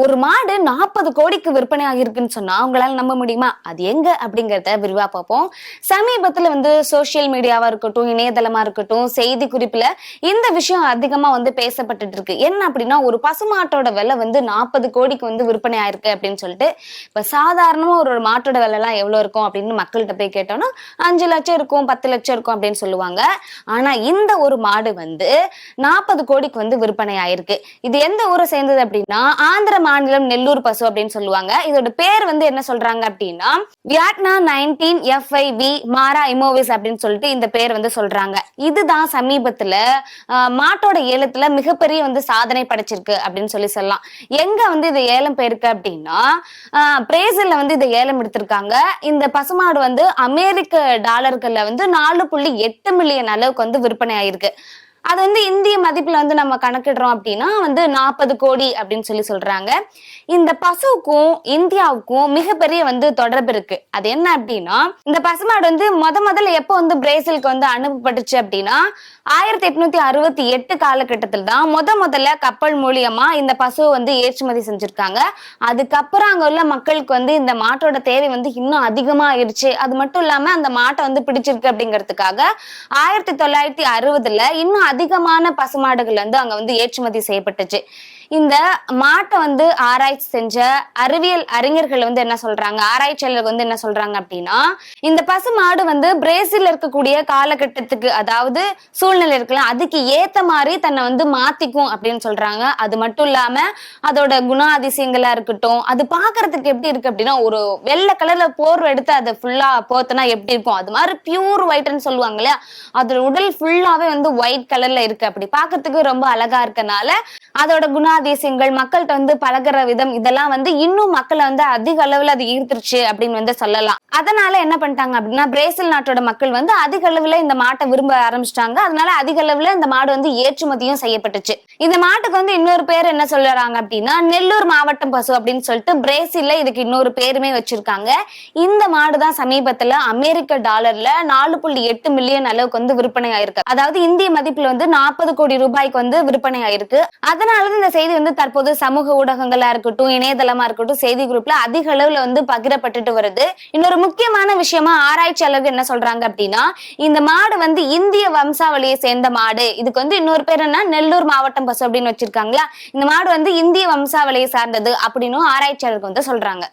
ஒரு மாடு 40 கோடிக்கு விற்பனை ஆகிருக்குன்னு சொன்னா உங்களால நம்ப முடியுமா? அது எங்க அப்படிங்கறத விரிவா பார்ப்போம். சமீபத்துல சோசியல் மீடியாவா இருக்கட்டும், இணையதளமா இருக்கட்டும், செய்தி குறிப்புல இந்த விஷயம் அதிகமா பேசப்பட்டுட்டு இருக்கு. என்ன அப்படின்னா, ஒரு பசுமாட்டோட விலை 40 கோடிக்கு விற்பனை ஆயிருக்கு அப்படின்னு சொல்லிட்டு. இப்ப சாதாரணமா ஒரு மாட்டோட விலை எல்லாம் எவ்வளவு இருக்கும் அப்படின்னு மக்கள்கிட்ட போய் கேட்டோம்னா 5 லட்சம் இருக்கும், 10 லட்சம் இருக்கும் அப்படின்னு சொல்லுவாங்க. ஆனா இந்த ஒரு மாடு 40 கோடிக்கு விற்பனை ஆயிருக்கு. இது எந்த ஊரை சேர்ந்தது அப்படின்னா, ஆந்திர மாநிலம் நெல்லூர் பசு அப்படின்னு சொல்லுவாங்க. இதோட பேர் என்ன சொல்றாங்க அப்படின்னா, வியட்னா 19 FIV மாரா இமோவிஸ் அப்படின்னு சொல்லிட்டு இந்த பேர் சொல்றாங்க. இதுதான் சமீபத்துல மாட்டோட ஏலத்துல மிகப்பெரிய சாதனை படைச்சிருக்கு அப்படின்னு சொல்லலாம். எங்க இது ஏலம் போயிருக்கு அப்படின்னா, பிரேசில்ல இதை ஏலம் எடுத்திருக்காங்க. இந்த பசுமாடு அமெரிக்க டாலர்கள்ல 4.8 மில்லியன் அளவுக்கு விற்பனை ஆயிருக்கு. அது இந்திய மதிப்புல நம்ம கணக்கிடுறோம் அப்படின்னா 40 கோடி அப்படின்னு சொல்றாங்க. இந்த பசுவுக்கும் இந்தியாவுக்கும் மிகப்பெரிய தொடர்பு இருக்கு. அது என்ன அப்படின்னா, இந்த பசுமாடு முதல்ல எப்போ பிரேசிலுக்கு அனுப்பப்பட்டுச்சு அப்படின்னா 1868 காலகட்டத்தில் தான் முதல்ல கப்பல் மூலியமா இந்த பசுவை ஏற்றுமதி செஞ்சிருக்காங்க. அதுக்கப்புறம் அங்க உள்ள மக்களுக்கு இந்த மாட்டோட தேவை இன்னும் அதிகமா ஆயிடுச்சு. அது மட்டும் இல்லாம அந்த மாட்டை பிடிச்சிருக்கு அப்படிங்கிறதுக்காக 1960ல இன்னும் அதிகமான பசுமாடுகள் அங்க ஏற்றுமதி செய்யப்பட்டுச்சு. இந்த மாட்டை ஆராய்ச்சி செஞ்ச அறிவியல் அறிஞர்கள் என்ன சொல்றாங்க, ஆராய்ச்சியாளர்கள் என்ன சொல்றாங்க அப்படின்னா, இந்த பசு மாடு பிரேசில் இருக்கக்கூடிய காலகட்டத்துக்கு, அதாவது சூழ்நிலை இருக்கலாம், அதுக்கு ஏத்த மாதிரி தன்னை மாத்திக்கும் அப்படின்னு சொல்றாங்க. அது மட்டும் இல்லாம அதோட குண அதிசயங்களா இருக்கட்டும், அது பாக்குறதுக்கு எப்படி இருக்கு அப்படின்னா, ஒரு வெள்ளை கலர்ல போர்வை எடுத்து அதை ஃபுல்லா போத்தனா எப்படி இருக்கும், அது மாதிரி பியூர் ஒயிட்னு சொல்லுவாங்க இல்லையா, அதோட உடல் ஃபுல்லாவே ஒயிட் கலர்ல இருக்கு. அப்படி பாக்குறதுக்கு ரொம்ப அழகா இருக்கனால அதோட குணாதிசயங்கள், மக்கள்கிட்ட பழகுற விதம், இதெல்லாம் இன்னும் மக்களை அதிக அளவுல அது ஈர்த்துருச்சு அப்படின்னு சொல்லலாம். அதனால என்ன பண்ணிட்டாங்க அப்படின்னா, பிரேசில் நாட்டோட மக்கள் அதிக அளவுல இந்த மாட்டை விரும்ப ஆரம்பிச்சிட்டாங்க. அதனால அதிக அளவுல இந்த மாடு ஏற்றுமதியும் செய்யப்பட்டுச்சு. இந்த மாட்டுக்கு இன்னொரு பேர் என்ன சொல்றாங்க அப்படின்னா, நெல்லூர் மாவட்டம் பசு அப்படின்னு சொல்லிட்டு பிரேசில்ல இதுக்கு இன்னொரு பேருமே வச்சிருக்காங்க. இந்த மாடுதான் சமீபத்துல அமெரிக்க டாலர்ல 4.8 மில்லியன் அளவுக்கு விற்பனை ஆயிருக்கு. அதாவது இந்திய மதிப்புல 40 கோடி ரூபாய்க்கு விற்பனை ஆயிருக்கு. அதனாலதான் இந்த செய்தி தற்போது சமூக ஊடகங்களா இருக்கட்டும், இணையதளமா இருக்கட்டும், செய்தி குரூப்ல அதிக அளவுல பகிரப்பட்டுட்டு வருது. இன்னொரு முக்கியமான விஷயமா ஆராய்ச்சியாளர்கள் என்ன சொல்றாங்க அப்படின்னா, இந்த மாடு இந்திய வம்சாவளியை சேர்ந்த மாடு. இதுக்கு இன்னொரு பேர் என்ன, நெல்லூர் மாவட்டம் பசு அப்படின்னு வச்சிருக்காங்களா. இந்த மாடு இந்திய வம்சாவளியை சார்ந்தது அப்படின்னு ஆராய்ச்சியாளர்கள் சொல்றாங்க.